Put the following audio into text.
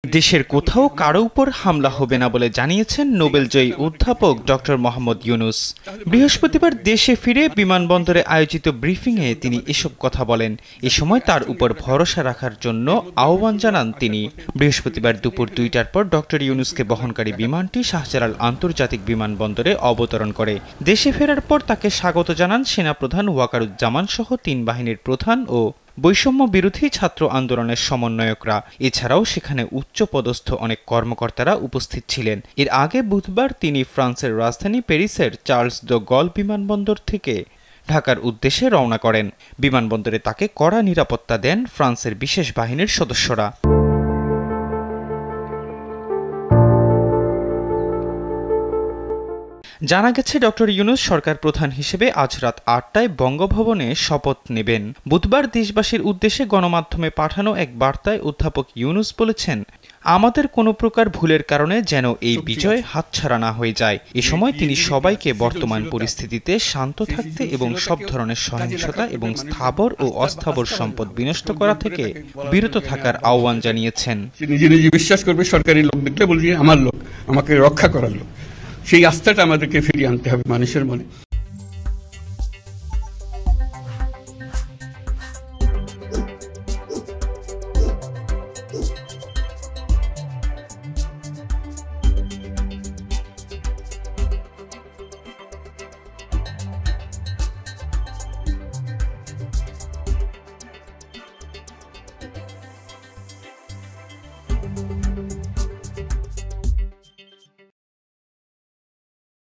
দেশের কোথাও কারো উপর হামলা হবে না বলে জানিয়েছেন নোবেলজয়ী অধ্যাপক ডক্টর মোহাম্মদ ইউনূস। বৃহস্পতিবার দেশে ফিরে বিমানবন্দরে আয়োজিত ব্রিফিংয়ে তিনি এসব কথা বলেন। এ সময় তার উপর ভরসা রাখার জন্য আহ্বান জানান তিনি। বৃহস্পতিবার দুপুর ২টার পর ডক্টর ইউনূসকে বহনকারী বিমানটি শাহজালাল আন্তর্জাতিক বিমানবন্দরে অবতরণ করে। দেশে ফেরার পর তাকে স্বাগত জানান সেনাপ্রধান ওয়াকারুজ্জামান সহ ৩ বাহিনীর প্রধান ও বৈষম্য বিরোধী ছাত্র আন্দোলনের সমন্বয়করা। এছাড়াও সেখানে উচ্চপদস্থ অনেক কর্মকর্তারা উপস্থিত ছিলেন। এর আগে বুধবার তিনি ফ্রান্সের রাজধানী প্যারিসের চার্লস দ্য গল বিমানবন্দর থেকে ঢাকার উদ্দেশ্যে রওনা করেন। বিমানবন্দরে তাকে কড়া নিরাপত্তা দেন ফ্রান্সের বিশেষ বাহিনীর সদস্যরা। জানা গেছে ডক্টর ইউনূস সরকার প্রধান হিসেবে আজ রাত ৮টায় বঙ্গভবনে শপথ নেবেন। বুধবার দেশবাসীর উদ্দেশ্যে গণমাধ্যমে পাঠানো এক বার্তায় অধ্যাপক ইউনূস বলেছেন, আমাদের কোনো প্রকার ভুলের কারণে যেন এই বিজয় হাতছাড়া না হয়ে যায়। এ সময় তিনি সবাইকে বর্তমান পরিস্থিতিতে শান্ত থাকতে এবং সব ধরনের সহিংসতা এবং স্থাবর ও অস্থাবর সম্পদ বিনষ্ট করা থেকে বিরত থাকার আহ্বান জানিয়েছেন। নিজে নিজে বিশ্বাস করবে, সরকারি লোক দেখলে বলবে আমার লোক, আমাকে রক্ষা করার লোক। সেই আস্থাটা আমাদেরকে ফিরিয়ে আনতে হবে মানুষের মনে।